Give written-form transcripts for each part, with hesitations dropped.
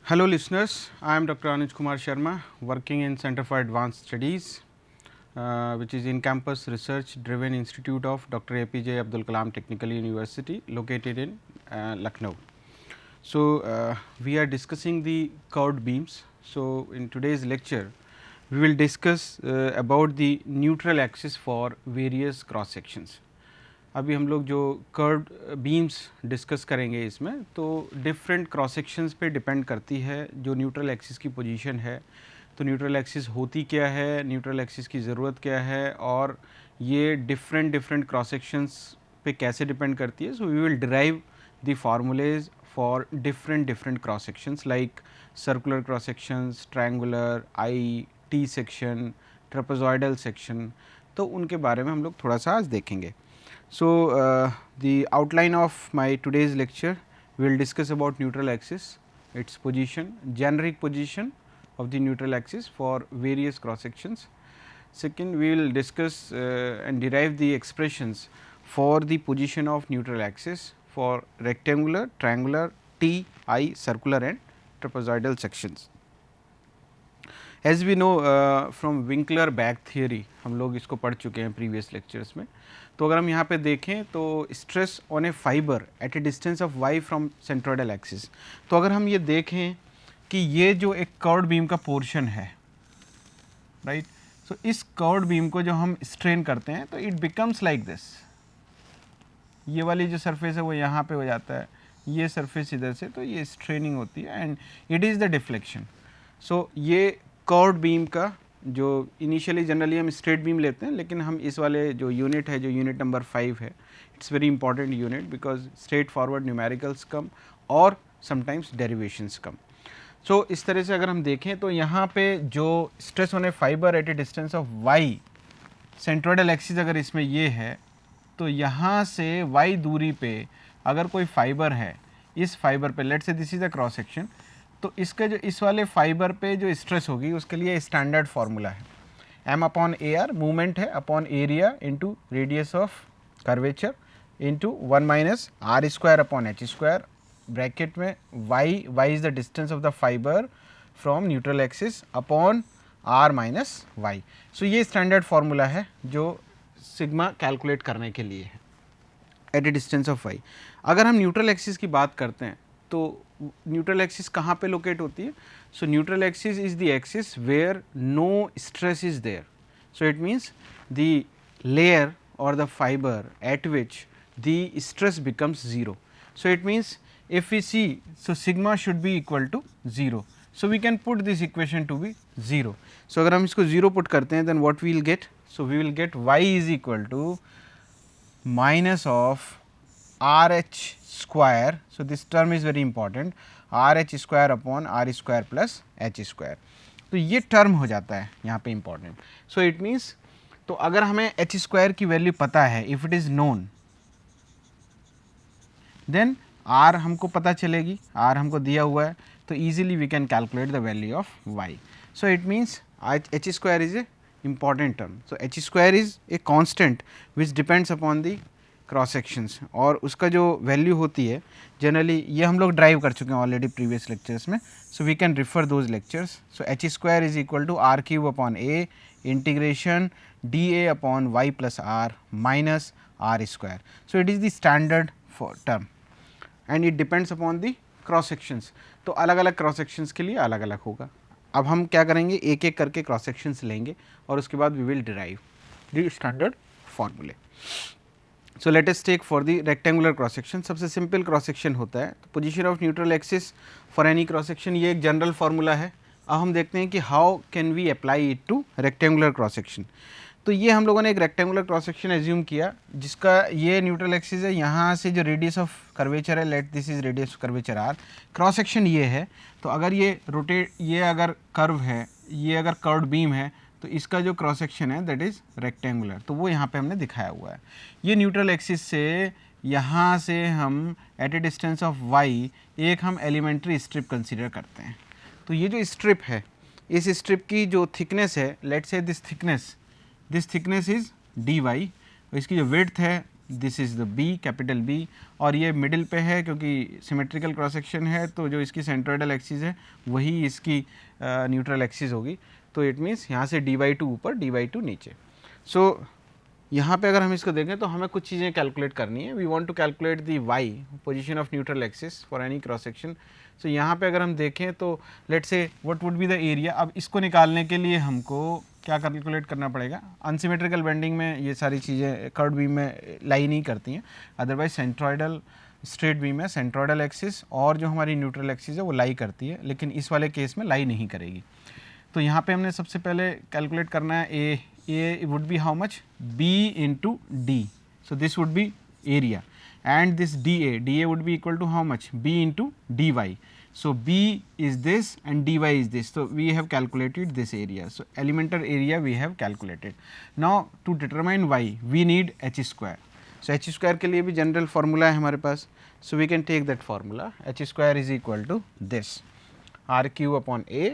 Hello listeners, I am Dr. Anuj Kumar Sharma, working in Center for Advanced Studies, which is in campus research driven institute of Dr. APJ Abdul Kalam Technical University located in Lucknow. So, we are discussing the curved beams. So, in today's lecture, we will discuss about the neutral axis for various cross sections. अभी हम लोग जो curved beams discuss करेंगे इसमें, तो different cross sections पे depend करती है जो न्यूट्रल एक्सिस की पोजीशन है। तो न्यूट्रल एक्सिस होती क्या है, न्यूट्रल एक्सिस की ज़रूरत क्या है और ये डिफरेंट क्रॉस सेक्शंस पे कैसे डिपेंड करती है। So we will derive the formulae for different cross sections like circular cross sections, triangular, I, T section, trapezoidal section. तो उनके बारे में हम लोग थोड़ा सा आज देखेंगे। So, the outline of my today's lecture, we will discuss about neutral axis, its position, generic position of the neutral axis for various cross sections. Second, we will discuss and derive the expressions for the position of neutral axis for rectangular, triangular, T, I, circular and trapezoidal sections. As we know from Winkler back theory, हम लोग इसको पढ़ चुके हैं previous lectures में। तो अगर हम यहाँ पे देखें तो stress on a fibre at a distance of y from centroidal axis. तो अगर हम ये देखें कि ये जो एक कर्व्ड बीम का पोर्शन है, राइट, सो इस कर्व्ड बीम को जो हम स्ट्रेन करते हैं तो इट बिकम्स लाइक दिस। ये वाली जो सरफेस है वो यहाँ पे हो जाता है, ये सरफेस इधर से, तो ये स्ट्रेनिंग होती है and it is the deflection. So ये कर्व्ड बीम का जो इनिशियली जनरली हम स्ट्रेट बीम लेते हैं, लेकिन हम इस वाले जो यूनिट है, जो यूनिट नंबर 5 है, it's very important unit because straightforward numericals come और समटाइम्स डेरिवेशंस कम। सो इस तरह से अगर हम देखें तो यहाँ पे जो stress on a fibre at a distance of y, centroidal axis अगर इसमें ये है, तो यहाँ से y दूरी पे अगर कोई फाइबर है, इस फाइबर पे let's say this is a cross section, तो इसका जो इस वाले फाइबर पे जो स्ट्रेस होगी उसके लिए स्टैंडर्ड फार्मूला है m upon A R, movement है, upon area into radius of curvature into 1 minus are square upon H square, bracket में y is the distance of the fibre from neutral axis upon r minus y। So ये standard formula है जो sigma calculate करने के लिए है at a distance of y। अगर हम न्यूट्रल एक्सिस की बात करते हैं तो न्यूट्रल एक्सिस कहाँ पे लोकेट होती है? So neutral axis is the axis where no stress is there. So it means the layer or the fibre at which the stress becomes zero. So it means if we see, so sigma should be equal to 0. So we can put this equation to be 0. So अगर हम इसको 0 put करते हैं then what we will get? So we will get y is equal to minus of RH square. So this term is very important, RH square upon R square plus H square. तो ये term हो जाता है यहाँ पे important. So it means, तो अगर हमें H square की वैल्यू पता है, if it is known, then R हमको पता चलेगी, R हमको दिया हुआ है, तो easily we can calculate the value of y. So it means H square is a important term. So H square is a constant which depends upon the cross sections और उसका जो वैल्यू होती है जनरली, ये हम लोग drive कर चुके हैं ऑलरेडी प्रीवियस लेक्चर्स में, so we can refer those lectures. So H square is equal to R cube upon A integration dA upon y plus R minus R square. So it is the standard for term and it depends upon the cross sections. तो अलग अलग cross sections के लिए अलग अलग होगा। अब हम क्या करेंगे, एक एक करके क्रॉस सेक्शंस लेंगे और उसके बाद we will derive the standard फॉर्मूले। So let us take for the rectangular cross section. सबसे सिंपल क्रॉस सेक्शन होता है, तो position of neutral axis for any cross section, ये एक जनरल फार्मूला है। अब हम देखते हैं कि how can we apply it to rectangular cross section. तो ये हम लोगों ने एक रेक्टेंगुलर क्रॉस सेक्शन एज्यूम किया जिसका ये न्यूट्रल एक्सिस है, यहाँ से जो रेडियस ऑफ कर्वेचर है, let this is radius of curvature R, cross section ये है। तो अगर ये रोटेट, ये अगर कर्व है, ये अगर कर्व्ड बीम है, तो इसका जो क्रॉस सेक्शन है दैट इज़ रेक्टेंगुलर, तो वो यहाँ पे हमने दिखाया हुआ है। ये न्यूट्रल एक्सिस से यहाँ से हम at a distance of y एक हम एलिमेंट्री स्ट्रिप कंसीडर करते हैं। तो ये जो स्ट्रिप है, इस स्ट्रिप की जो थिकनेस है, let's say this thickness is dy, इसकी जो विड्थ है this is the B, capital B, और ये मिडिल पे है क्योंकि सिमेट्रिकल क्रॉस सेक्शन है, तो जो इसकी सेंट्रोइडल एक्सिस है वही इसकी न्यूट्रल एक्सिस होगी। तो इट मीन्स यहाँ से d/2 ऊपर d/2 नीचे। सो यहाँ पे अगर हम इसको देखें तो हमें कुछ चीज़ें कैलकुलेट करनी है। We want to calculate the y, position of neutral axis for any cross section. So यहाँ पे अगर हम देखें तो let's say what would be the area. अब इसको निकालने के लिए हमको क्या कैलकुलेट करना पड़ेगा? अनसिमेट्रिकल बेंडिंग में ये सारी चीज़ें कर्व्ड बीम में लाई नहीं करती हैं, अदरवाइज सेंट्रॉइडल स्ट्रेट बीम में सेंट्रॉइडल एक्सिस और जो हमारी न्यूट्रल एक्सिस है वो लाई करती है, लेकिन इस वाले केस में लाई नहीं करेगी। तो यहाँ पे हमने सबसे पहले कैलकुलेट करना है A would be how much? B into D. So this would be area, and this DA would be equal to how much? B into dy. So B is this and dy is this. So we have calculated this area. So elemental area we have calculated. Now to determine y we need h square. So h square के लिए भी general formula है हमारे पास. So we can take that formula. H square is equal to this, r cube upon A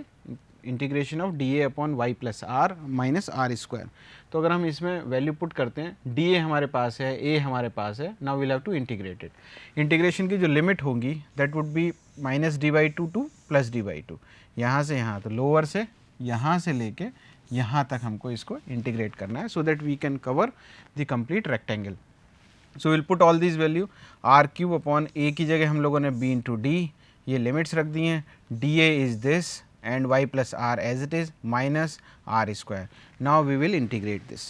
integration of d A upon y plus r minus are square. तो अगर हम इसमें value put करते हैं, D ए हमारे पास है, ए हमारे पास है, now will have to integrate it. Integration की जो लिमिट होगी that would be minus d/2 to plus d/2, यहाँ से यहाँ, तो लोअर से यहाँ से लेके यहाँ तक हमको इसको इंटीग्रेट करना है, so that we can cover the complete rectangle. So will put all this value, R cube upon A की जगह हम लोगों ने b इंटू डी, ये लिमिट्स रख दी हैं, D A is this and y plus r as it is minus r square. Now we will integrate this.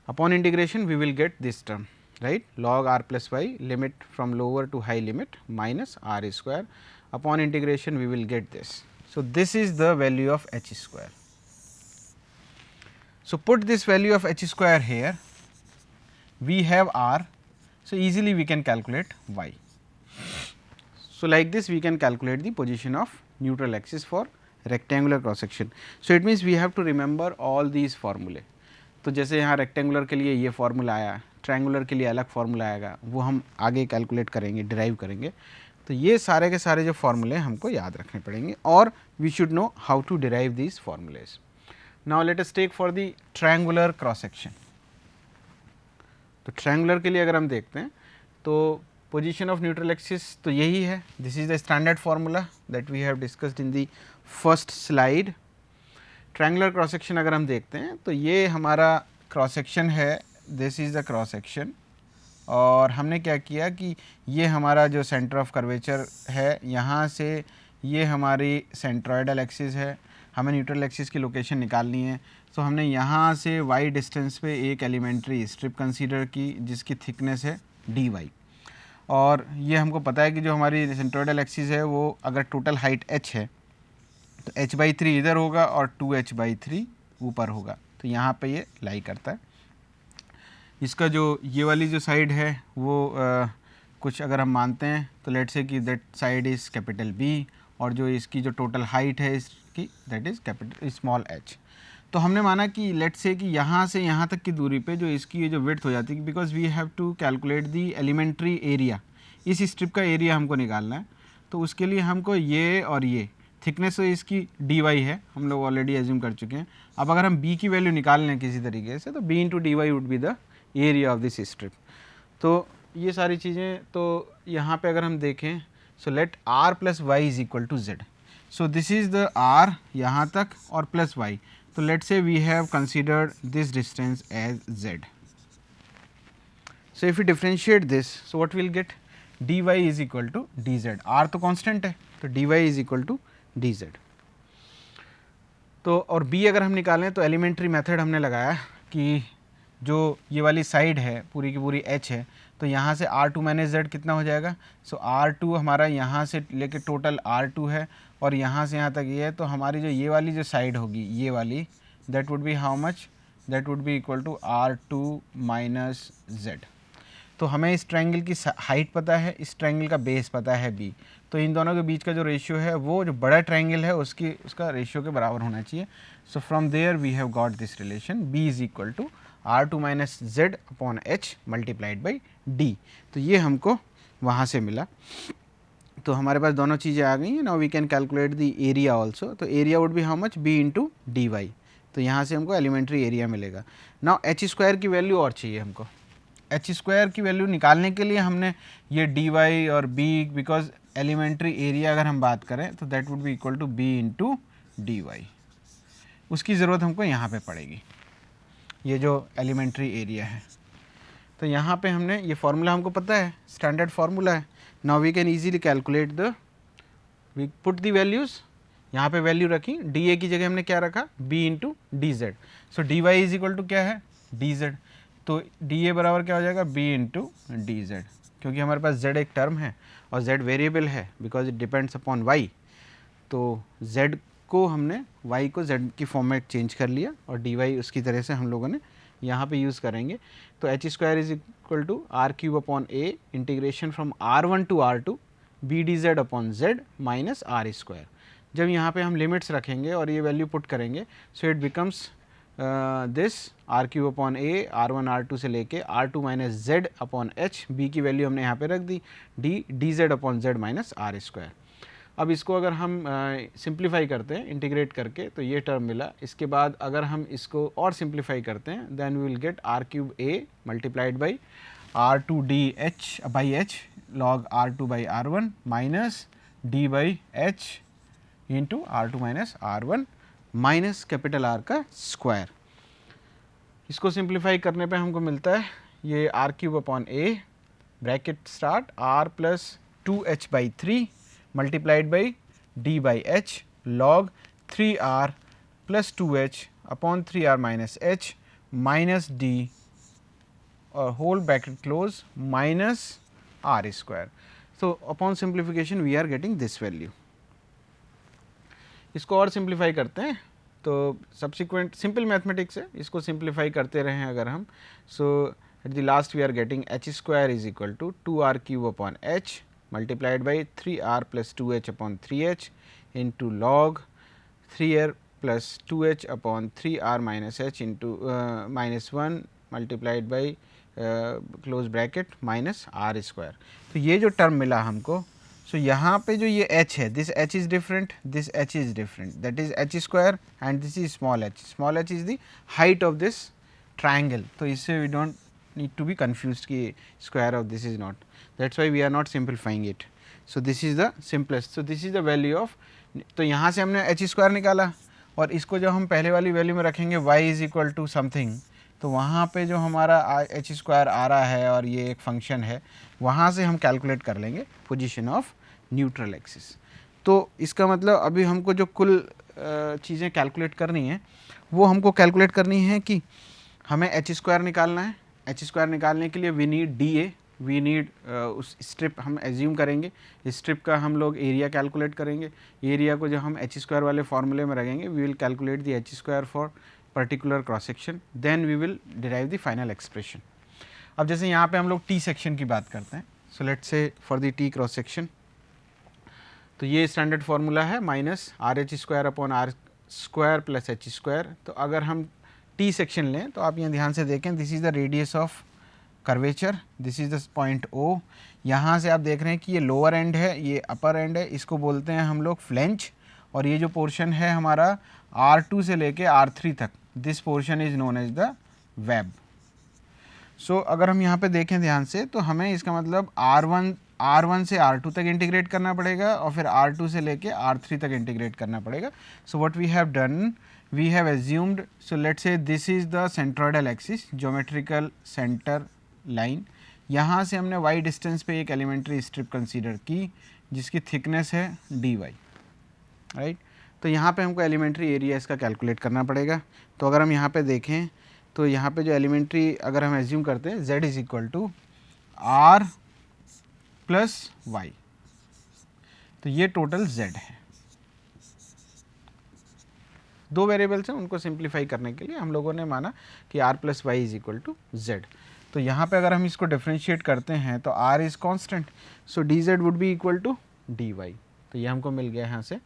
Upon integration we will get this term, right, log r plus y, limit from lower to high limit minus r square. Upon integration we will get this. So this is the value of h square. So put this value of h square here, we have r, so easily we can calculate y. So like this we can calculate the position of neutral axis for rectangular cross section. So it means we have to remember all these formulae. तो जैसे यहाँ rectangular के लिए ये formula आया, triangular के लिए अलग फार्मूला आएगा, वो हम आगे कैलकुलेट करेंगे, डिराइव करेंगे। तो ये सारे के सारे जो फार्मूले हमको याद रखने पड़ेंगे, और we should know how to derive these formulae. Now let us take for the triangular cross section. तो ट्रायंगुलर के लिए अगर हम देखते हैं तो पोजीशन ऑफ न्यूट्रल एक्सिस तो यही है, this is the standard formula that we have discussed in the first slide. Triangular cross section अगर हम देखते हैं तो ये हमारा क्रॉस सेक्शन है, this is the cross section, और हमने क्या किया कि ये हमारा जो सेंटर ऑफ कर्वेचर है, यहाँ से ये हमारी सेंट्रॉइडल एक्सिस है, हमें न्यूट्रल एक्सिस की लोकेशन निकालनी है। तो हमने यहाँ से y डिस्टेंस पे एक एलिमेंट्री स्ट्रिप कंसीडर की जिसकी थिकनेस है dy, और ये हमको पता है कि जो हमारी सेंट्रोइडल एक्सिस है वो अगर टोटल हाइट h है तो h/3 इधर होगा और 2h/3 ऊपर होगा, तो यहाँ पे ये लाई करता है। इसका जो ये वाली जो साइड है वो कुछ अगर हम मानते हैं तो लेट्स से कि that side is capital B, और जो इसकी जो टोटल हाइट है इसकी that is capital small h। तो हमने माना कि लेट्स से कि यहाँ से यहाँ तक की दूरी पे जो इसकी ये जो विड्थ हो जाती है, because we have to calculate the elementary area, इस स्ट्रिप का एरिया हमको निकालना है। तो उसके लिए हमको ये और ये थिकनेस तो इसकी dy है, हम लोग ऑलरेडी एज्यूम कर चुके हैं। अब अगर हम b की वैल्यू निकाल लें किसी तरीके से, तो b into D why would be the area of this strip. तो ये सारी चीज़ें, तो यहाँ पे अगर हम देखें, so let r plus y is equal to z। So this is the r यहाँ तक और प्लस y। तो let's say we have considered this distance as z. So if we differentiate this, so what we'll get? dy is equal to dz. r तो constant है, तो dy is equal to dz. तो और b अगर हम निकालें तो elementary method हमने लगाया कि जो ये वाली साइड है पूरी की पूरी h है, तो यहाँ से r2 माइनस z कितना हो जाएगा? सो r2 हमारा यहाँ से लेके टोटल r2 है, और यहाँ से यहाँ तक ये है, तो हमारी जो ये वाली जो साइड होगी, ये वाली, that would be how much? That would be equal to r2 minus z। तो हमें इस ट्रायंगल की हाइट पता है, इस ट्रायंगल का बेस पता है b, तो इन दोनों के बीच का जो रेशियो है वो जो बड़ा ट्रायंगल है उसका रेशियो के बराबर होना चाहिए। So from there we have got this relation, b is equal to r2 minus z upon h multiplied by d। तो ये हमको वहाँ से मिला। तो हमारे पास दोनों चीज़ें आ गई हैं। Now we can calculate the area also. तो area would be how much? b into D Y. तो यहाँ से हमको एलिमेंट्री एरिया मिलेगा। नाउ एच स्क्वायर की वैल्यू और चाहिए हमको। एच स्क्वायर की वैल्यू निकालने के लिए हमने ये डी वाई और बी, बिकॉज एलिमेंट्री एरिया अगर हम बात करें तो that would be equal to b into D y, उसकी ज़रूरत हमको यहाँ पे पड़ेगी, ये जो एलिमेंट्री एरिया है। तो यहाँ पे हमने ये फार्मूला हमको पता है, स्टैंडर्ड फार्मूला है। Now we can easily calculate the, we put the values, यहाँ पे वैल्यू रखी, डी ए की जगह हमने क्या रखा, b into d z. So d y is equal to क्या है, डी जेड। तो डी ए बराबर क्या हो जाएगा, बी इंटू डी जेड, क्योंकि हमारे पास जेड एक टर्म है और जेड वेरिएबल है because it depends upon y. तो जेड को हमने वाई को जेड की फॉर्मेट चेंज कर लिया और डी वाई उसकी तरह से हम लोगों ने यहाँ पे यूज़ करेंगे। तो h square is equal to r cube upon a integration from R1 to R2 b d Z upon Z minus are square. जब यहाँ पे हम लिमिट्स रखेंगे और ये वैल्यू पुट करेंगे, so it becomes this R cube upon A R1 R2 से लेके R2 minus Z upon H, B की वैल्यू हमने यहाँ पे रख दी, D Z upon Z minus are square. अब इसको अगर हम सिंप्लीफाई करते हैं इंटीग्रेट करके तो ये टर्म मिला। इसके बाद अगर हम इसको और सिंप्लीफाई करते हैं then we will get r cube a multiplied by r two d h by h log r two by r one minus d by h into r two minus r one minus capital r का square. इसको simplify करने पे हमको मिलता है ये r cube upon a bracket start r plus two h by three multiplied by d by h log 3r plus 2h upon 3r minus h minus d whole bracket close minus r square. So, upon simplification we are getting this value. इसको और simplify करते हैं तो subsequent simple mathematics है, इसको simplify करते रहें अगर हम। So at the last we are getting H square is equal to 2r cube upon h multiplied by 3r plus 2h upon 3h into log 3r plus 2h upon 3r minus h into minus 1 multiplied by close bracket minus r square. तो ये जो term मिला हमको, सो यहाँ पे जो ये h है, this h is different, this h is different, that is h square and this is small h. Small h is the height of this triangle. तो इससे we don't need to be confused कि square of this is not, that's why we are not simplifying it. So this is the simplest. So this is the value of, तो यहाँ से हमने h square निकाला और इसको जब हम पहले वाली वैल्यू में रखेंगे y is equal to something, तो वहाँ पे जो हमारा h स्क्वायर आ रहा है और ये एक फंक्शन है, वहाँ से हम कैलकुलेट कर लेंगे पोजीशन ऑफ न्यूट्रल एक्सिस। तो इसका मतलब अभी हमको जो कुल चीज़ें कैलकुलेट करनी है वो हमको कैलकुलेट करनी है कि हमें h स्क्वायर निकालना है। h स्क्वायर निकालने के लिए we need d a, we need उस स्ट्रिप हम एज्यूम करेंगे, स्ट्रिप का हम लोग एरिया कैलकुलेट करेंगे। एरिया को जब हम एच स्क्वायर वाले फार्मूले में रखेंगे we will calculate the h square for particular cross section, then we will derive the final expression. अब जैसे यहाँ पे हम लोग टी सेक्शन की बात करते हैं, so let's say for the t cross section, तो ये स्टैंडर्ड फार्मूला है minus r h square upon r square plus h square. तो अगर हम टी सेक्शन लें तो आप यहाँ ध्यान से देखें, this is the radius of curvature, this is the point o. यहाँ से आप देख रहे हैं कि ये लोअर एंड है, ये अपर एंड है, इसको बोलते हैं हम लोग फ्लेंच। और ये जो पोर्शन है हमारा R2 से लेके R3 तक, this portion is known as the web. So अगर हम यहाँ पे देखें ध्यान से तो हमें इसका मतलब R1 से R2 तक इंटीग्रेट करना पड़ेगा और फिर R2 से लेके R3 तक इंटीग्रेट करना पड़ेगा। So what we have done, we have assumed, so let's say this is the centroidal axis, geometrical center line। यहाँ से हमने y डिस्टेंस पे एक एलिमेंट्री स्ट्रिप कंसीडर की जिसकी थिकनेस है dy, राइट। तो यहाँ पे हमको एलिमेंट्री एरिया इसका कैलकुलेट करना पड़ेगा। तो अगर हम यहाँ पे देखें तो यहाँ पे जो एलिमेंट्री अगर हम एज्यूम करते हैं z is equal to r plus y, तो ये टोटल z है। दो वेरिएबल्स हैं, उनको सिंप्लीफाई करने के लिए हम लोगों ने माना कि r plus y is equal to z। तो यहाँ पे अगर हम इसको डिफ्रेंशिएट करते हैं तो r is constant, so d z would be equal to d Y. तो ये हमको मिल गया यहाँ से।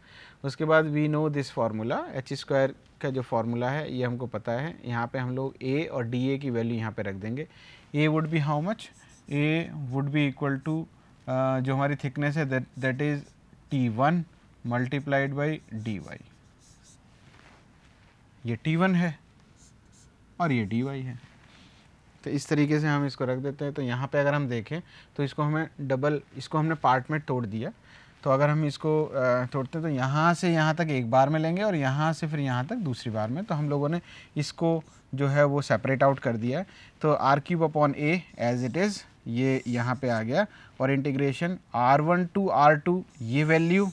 उसके बाद we know this formula, h square का जो फार्मूला है ये हमको पता है। यहाँ पे हम लोग a और डी ए की वैल्यू यहाँ पे रख देंगे। a would be how much, a would be equal to जो हमारी थिकनेस है that is T1 multiplied by d y. ये T1 है और ये dy है। तो इस तरीके से हम इसको रख देते हैं। तो यहाँ पे अगर हम देखें तो इसको हमने पार्ट में तोड़ दिया। तो अगर हम इसको तोड़ते हैं तो यहाँ से यहाँ तक एक बार में लेंगे और यहाँ से फिर यहाँ तक दूसरी बार में। तो हम लोगों ने इसको जो है वो सेपरेट आउट कर दिया है। तो r³ upon a as it is ये यहाँ पे आ गया और इंटीग्रेशन r1 टू r2 ये value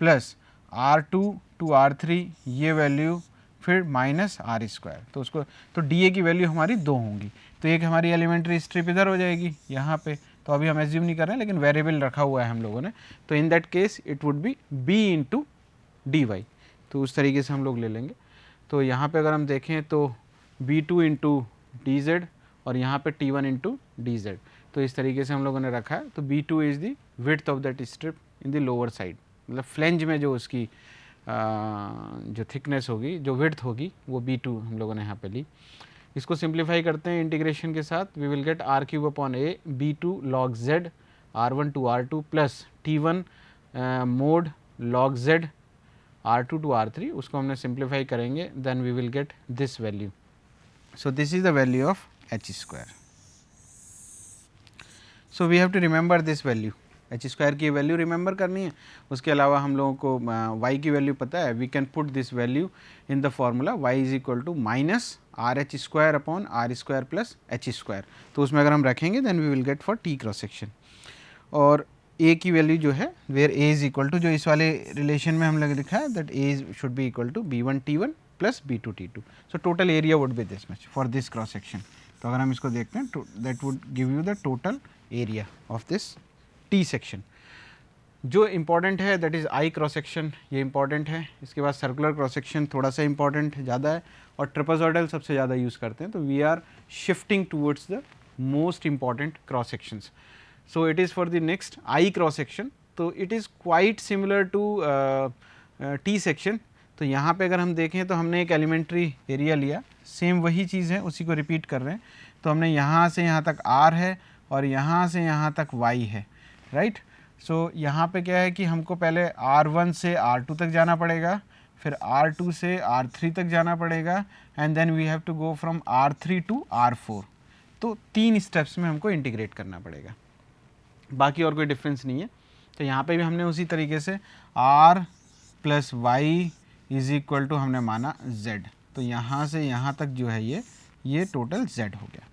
plus r2 to r3 ये वैल्यू फिर माइनस r²। तो उसको तो dA की वैल्यू हमारी 2 होंगी। तो एक हमारी एलिमेंट्री स्ट्रिप इधर हो जाएगी यहाँ पे। तो अभी हम एज्यूम नहीं कर रहे हैं लेकिन वेरिएबल रखा हुआ है हम लोगों ने। तो in that case it would be b into D Y. तो उस तरीके से हम लोग ले लेंगे। तो यहाँ पे अगर हम देखें तो b2 इंटू डी जेड और यहाँ पे t1 इंटू डी जेड। तो इस तरीके से हम लोगों ने रखा है। तो b2 is the width of that strip in the lower side, मतलब फ्लेंज में जो उसकी जो थिकनेस होगी, जो विड्थ होगी, वो b2 हम लोगों ने यहाँ पे ली। इसको सिंप्लीफाई करते हैं इंटीग्रेशन के साथ। We will get r³ upon a b2 log z r1 to r2 plus t1 mod log z r2 to r3। उसको हमने सिंप्लीफाई करेंगे, then we will get this value. So this is the value of h²। So we have to remember this value. h² की value remember करनी है। उसके अलावा हम लोगों को y की वैल्यू पता है। We can put this value in the formula y is equal to minus RH² upon r² plus h²। तो उसमें अगर हम रखेंगे then we will get for t cross section. और a की वैल्यू जो है where a is equal to, जो इस वाले रिलेशन में हम लोग लिखा है that a should be equal to b1 t1 plus b2 t2। So total area would B this much for this cross section. तो अगर हम इसको देखते हैं that would give you the total area of this t section. जो important है that is I cross section, ये important है। इसके बाद सर्कुलर क्रॉस सेक्शन थोड़ा सा इम्पॉर्टेंट ज़्यादा है और ट्रेपेजॉइडल सबसे ज़्यादा यूज़ करते हैं। तो we are shifting towards the most important cross sections. So it is for the next I cross section. तो it is quite similar to T section. तो यहाँ पे अगर हम देखें तो हमने एक एलिमेंट्री एरिया लिया, सेम वही चीज़ है, उसी को रिपीट कर रहे हैं। तो हमने यहाँ से यहाँ तक r है और यहाँ से यहाँ तक y है, राइट। सो यहाँ पे क्या है कि हमको पहले r1 से r2 तक जाना पड़ेगा, फिर r2 से r3 तक जाना पड़ेगा and then we have to go from r3 to r4। तो 3 स्टेप्स में हमको इंटीग्रेट करना पड़ेगा, बाकी और कोई डिफरेंस नहीं है। तो यहाँ पे भी हमने उसी तरीके से r plus y is equal to हमने माना z। तो यहाँ से यहाँ तक जो है ये टोटल z हो गया।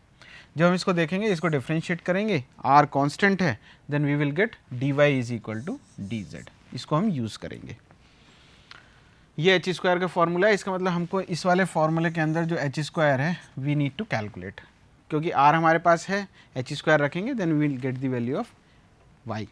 जब हम इसको देखेंगे, इसको डिफ्रेंशिएट करेंगे, r कांस्टेंट है, then we will get dy is equal to dz। इसको हम यूज़ करेंगे। ये h² का फॉर्मूला है। इसका मतलब हमको इस वाले फॉर्मूले के अंदर जो h² है वी नीड टू कैलकुलेट, क्योंकि r हमारे पास है, h² रखेंगे then we will get the value of y।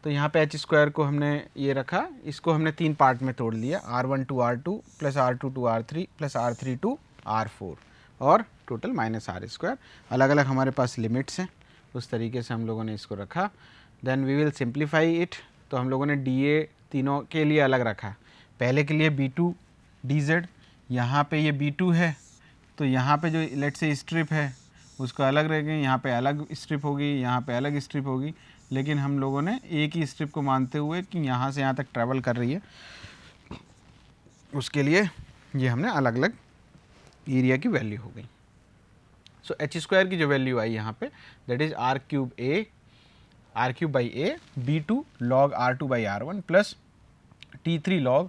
तो यहाँ पे h² को हमने ये रखा, इसको हमने 3 पार्ट में तोड़ लिया, r1 to r2 plus r2 to r3 plus r3 to r4 और टोटल माइनस r²। अलग अलग हमारे पास लिमिट्स हैं, उस तरीके से हम लोगों ने इसको रखा। Then we will simplify it. तो हम लोगों ने dA तीनों के लिए अलग रखा। पहले के लिए b2 dz, यहाँ पे ये b2 है, तो यहाँ पे जो लेट से स्ट्रिप है उसको अलग रखेंगे, यहाँ पे अलग स्ट्रिप होगी, यहाँ पे अलग स्ट्रिप होगी। लेकिन हम लोगों ने एक ही स्ट्रिप को मानते हुए कि यहाँ से यहाँ तक ट्रैवल कर रही है, उसके लिए ये हमने अलग अलग एरिया की वैल्यू हो गई। सो h² की जो वैल्यू आई यहाँ पे that is r³ by a b2 log r2 by r1 plus t3 log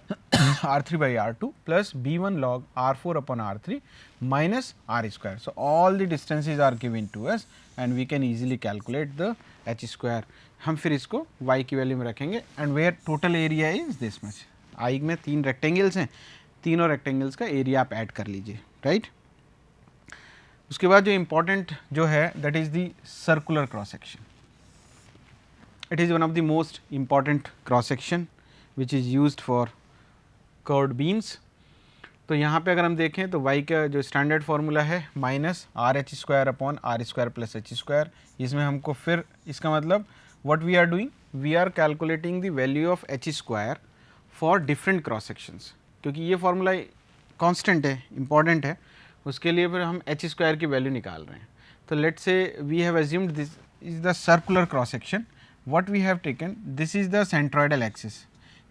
r3 by r2 plus b1 log r4 upon r3 minus r². So all the distances are given to us and we can easily calculate the h². हम फिर इसको y की value में रखेंगे and where total area is this much. I में 3 rectangles हैं, तीनों rectangles का एरिया आप ऐड कर लीजिए, राइट। उसके बाद जो इम्पोर्टेंट जो है that is the circular cross section. It is one of the most important cross section which is used for curved beams. तो यहाँ पे अगर हम देखें तो y का जो स्टैंडर्ड फार्मूला है minus RH² upon r² plus h²। इसमें हमको फिर इसका मतलब what we are doing, we are calculating the value of h² for different cross sections, क्योंकि ये फार्मूला कांस्टेंट है, इंपॉर्टेंट है, उसके लिए फिर हम h² की वैल्यू निकाल रहे हैं। तो let's say we have assumed this is the circular cross section, what we have taken, this is the centroidal axis,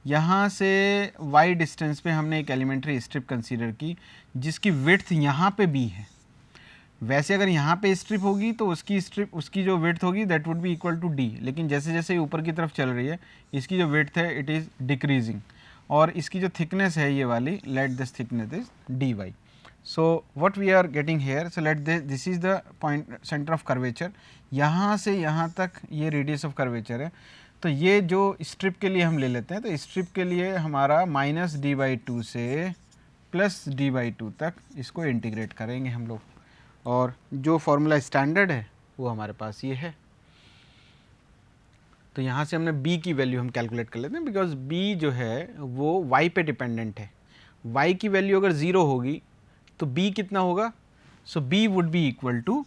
यहाँ से y डिस्टेंस पे हमने एक एलिमेंट्री स्ट्रिप कंसीडर की जिसकी विड्थ यहाँ पे b है। वैसे अगर यहाँ पे स्ट्रिप होगी तो उसकी जो विड्थ होगी that would be equal to d, लेकिन जैसे जैसे ऊपर की तरफ चल रही है इसकी जो विड्थ है इट इज़ डिक्रीजिंग, और इसकी जो थिकनेस है ये वाली, let this thickness is dy. So what we are getting here, so let this is the point center of curvature, यहाँ से यहाँ तक ये रेडियस ऑफ कर्वेचर है। तो ये जो स्ट्रिप के लिए हम ले लेते हैं, तो स्ट्रिप के लिए हमारा माइनस d/2 से प्लस d/2 तक इसको इंटीग्रेट करेंगे हम लोग, और जो फॉर्मूला स्टैंडर्ड है वो हमारे पास ये है। तो यहाँ से हमने b की वैल्यू हम कैलकुलेट कर लेते हैं, बिकॉज b जो है वो y पे डिपेंडेंट है। y की वैल्यू अगर 0 होगी तो b कितना होगा, so b would be equal to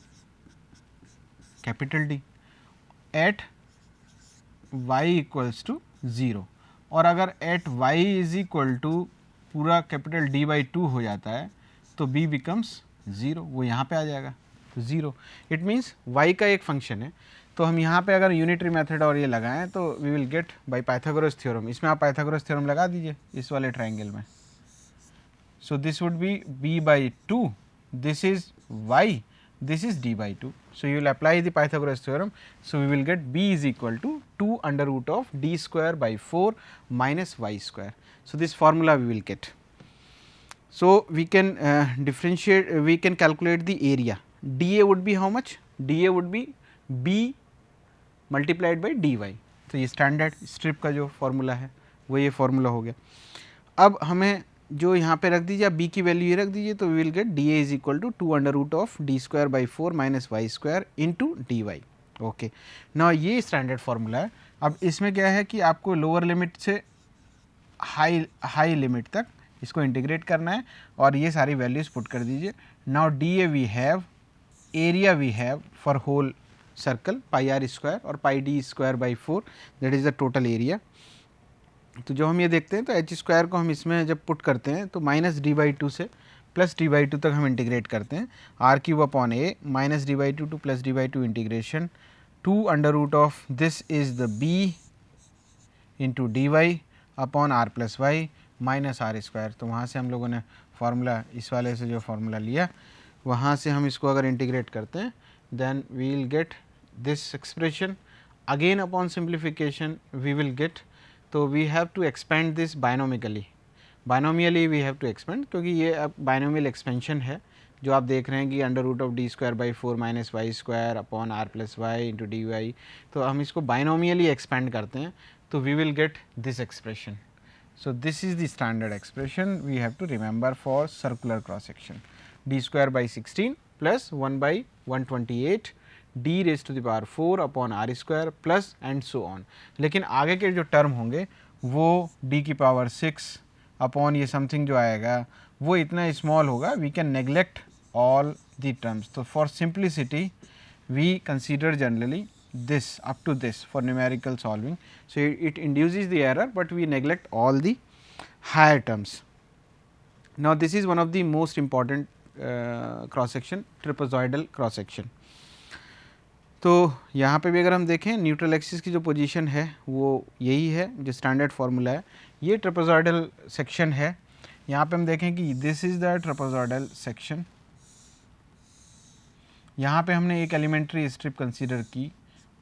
capital D at y equals to 0, और अगर at y is equal to पूरा कैपिटल D/2 हो जाता है तो b बिकम्स 0, वो यहाँ पे आ जाएगा तो 0। इट मीन्स y का एक फंक्शन है, तो हम यहाँ पे अगर यूनिटरी मेथड और ये लगाएं तो we will get by Pythagoras theorem. इसमें आप पाइथागोरस थ्योरम लगा दीजिए इस वाले ट्रायंगल में। So this would be b/2, this is y, this is d/2. So you will apply the Pythagoras theorem. So we will get b is equal to 2 under root of d square by 4 minus y square. So this formula we will get. So we can differentiate, we can calculate the area. dA would be how much? dA would be b multiplied by dy. तो ये standard strip का जो formula है वो ये formula हो गया। अब हमें जो यहाँ पे रख दीजिए, b की वैल्यू ये रख दीजिए, तो we will get dA is equal to 2 under root of d square by 4 minus y square into dy. Okay, ना ये स्टैंडर्ड फार्मूला है। अब इसमें क्या है कि आपको लोअर लिमिट से हाई लिमिट तक इसको इंटीग्रेट करना है, और ये सारी वैल्यूज पुट कर दीजिए। Now dA we have, area we have for whole circle pi r square और pi d square by 4, that is the total area. तो जो हम ये देखते हैं तो एच स्क्वायर को हम इसमें जब पुट करते हैं तो माइनस d/2 से प्लस d/2 तक हम इंटीग्रेट करते हैं, r³ upon a minus d/2 to plus d/2 integration 2 under root of this is the b into dy upon r plus y minus r square. तो वहाँ से हम लोगों ने फार्मूला, इस वाले से जो फार्मूला लिया वहाँ से हम इसको अगर इंटीग्रेट करते हैं then we will get this expression. Again upon simplification we will get, तो we have to expand this binomially we have to expand, क्योंकि ये अब बायनोमियल एक्सपेंशन है जो आप देख रहे हैं कि under root of d square by 4 minus y square upon r plus y into dy। तो हम इसको बायनोमियली एक्सपेंड करते हैं तो we will get this expression. So this is the standard expression we have to remember for circular cross section, d square by 16 plus 1 by 128 d raise to the power 4 upon r square plus and so on. लेकिन आगे के जो term होंगे वो d की power 6 upon ये something जो आएगा वो इतना स्मॉल होगा, we can neglect all the terms. तो for simplicity we consider generally this up to this for numerical solving. So it induces the error, but we neglect all the higher terms. Now this is one of the most important cross section, trapezoidal cross section. तो यहाँ पे भी अगर हम देखें neutral axis की जो position है वो यही है जो स्टैंडर्ड फार्मूला है। ये ट्रेपेजॉइडल सेक्शन है। यहाँ पे हम देखें कि this is the trapezoidal section. यहाँ पे हमने एक एलिमेंट्री स्ट्रिप कंसीडर की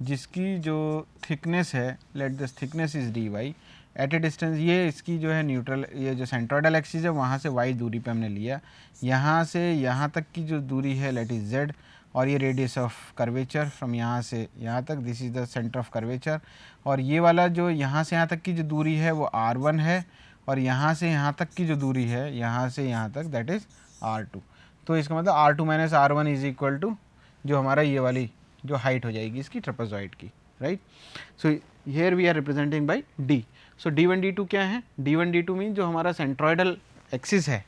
जिसकी जो थिकनेस है, let this thickness is dy at a distance. ये इसकी जो है न्यूट्रल, ये जो सेंट्रोइडल एक्सिस है वहाँ से y दूरी पे हमने लिया, यहाँ से यहाँ तक की जो दूरी है लेट इज z, और ये रेडियस ऑफ कर्वेचर फ्रॉम यहाँ से यहाँ तक, this is the centre of curvature. और ये वाला जो यहाँ से यहाँ तक की जो दूरी है वो r1 है, और यहाँ से यहाँ तक की जो दूरी है यहाँ से यहाँ तक दैट इज r2। तो इसका मतलब r2 minus r1 is equal to जो हमारा ये वाली जो हाइट हो जाएगी इसकी ट्रेपेजॉइड की, right. So here we are representing by d। सो d1 d2 क्या है, d1 d2 मीन जो हमारा सेंट्रोइडल एक्सिस है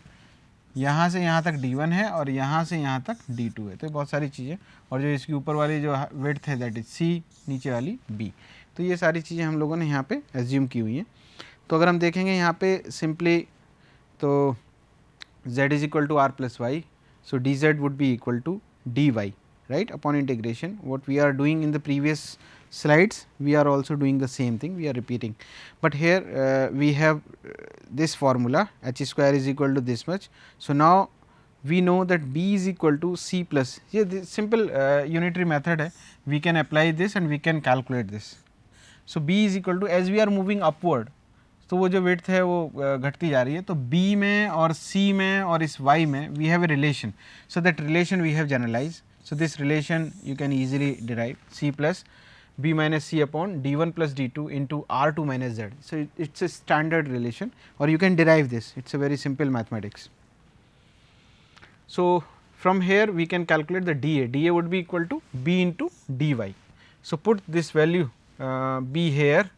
यहाँ से यहाँ तक d1 है और यहाँ से यहाँ तक d2 है। तो बहुत सारी चीज़ें, और जो इसकी ऊपर वाली जो विड्थ है दैट इज c, नीचे वाली b। तो ये सारी चीज़ें हम लोगों ने यहाँ पे एज्यूम की हुई हैं। तो अगर हम देखेंगे यहाँ पे सिंपली तो z is equal to r plus y, so dz would be equal to dy, right, upon integration. What we are doing in the previous slides we are also doing the same thing, we are repeating, but here we have this formula h square is equal to this much. So, now we know that B is equal to C plus, yeah, this simple unitary method hai, we can apply this and we can calculate this. So, B is equal to, as we are moving upward, तो वो जो width है वो घटती जा रही है, तो B में और C में और इस Y में we have a relation. So, that relation we have generalized. So, this relation you can easily derive C plus B minus C upon D1 plus D2 into R2 minus Z. So, it is a standard relation, or you can derive this, it is a very simple mathematics. So, from here we can calculate the dA, dA would be equal to B into dy. So, put this value B here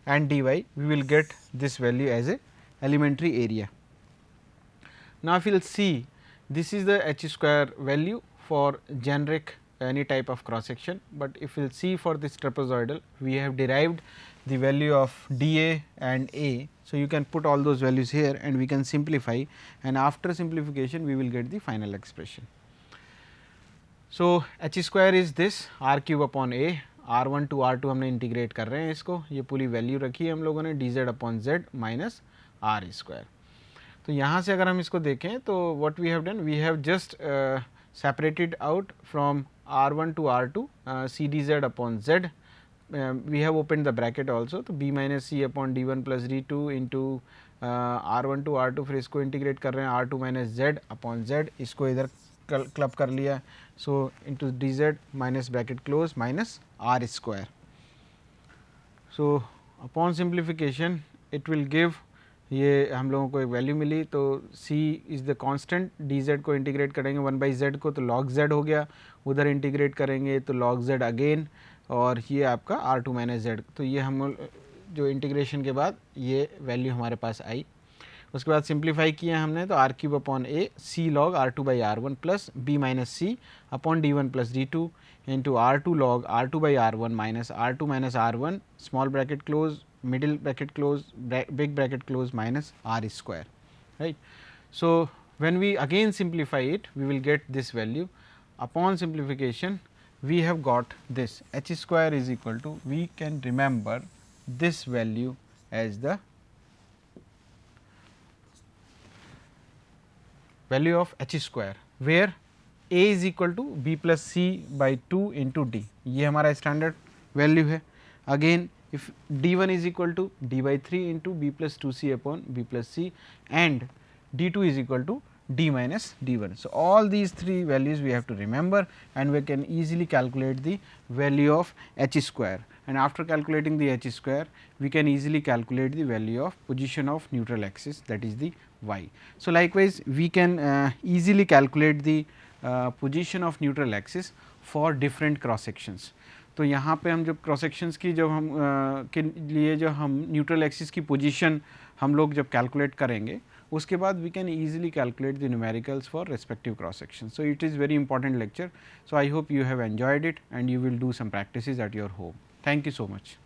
and dy, we will get this value as a elementary area. Now, if you will see, this is the h square value for generic any type of cross section, but if you will see for this trapezoidal, we have derived the value of dA and A. So, you can put all those values here and we can simplify, and after simplification we will get the final expression. So, h square is this r cube upon A, r1 to r2 हमने integrate कर रहे हैं इसको, ये पूरी value रखी है हम लोगों ने dz upon z minus are square. तो यहाँ से अगर हम इसको देखें तो what we have done, we have just separated out from r1 to r2 c dz upon z. We have opened the bracket also, तो b minus c upon d1 plus d2 into r1 to r2, फिर इसको integrate कर रहे हैं r2 minus z upon z, इसको इधर club कर लिया. So into d z minus bracket close minus are square. So upon simplification it will give, ये हम लोगों को एक वैल्यू मिली, तो c is the constant, d z को इंटीग्रेट करेंगे 1 बाई जेड को तो log z हो गया, उधर इंटीग्रेट करेंगे तो log z अगेन, और ये आपका r2 माइनस जेड. तो ये हम जो इंटीग्रेशन के बाद ये वैल्यू हमारे पास आई. उसके बाद सिंप्लीफाई किया हमने तो r cube upon a c log r two by r one plus b minus c upon d one plus d two into r two log r two by r one minus r one small bracket close middle bracket close big bracket close minus are square, right. So when we again simplify it, we will get this value. Upon simplification, we have got this h square is equal to, we can remember this value as the value of h square, where a is equal to b plus c by 2 into d. ये हमारा standard value है. Again if d1 is equal to d by 3 into b plus 2c upon b plus c and d2 is equal to d minus d1. So, all these three values we have to remember, and we can easily calculate the value of h square, and after calculating the h square we can easily calculate the value of position of neutral axis, that is the y. So, likewise we can easily calculate the position of neutral axis for different cross sections. तो यहाँ पे हम जब cross sections की जब हम के लिए जो हम न्यूट्रल एक्सिस की पोजीशन हम लोग जब कैलकुलेट करेंगे, उसके बाद we can easily calculate the numericals for respective cross section. So it is very important lecture. So I hope you have enjoyed it and you will do some practices at your home. Thank you so much.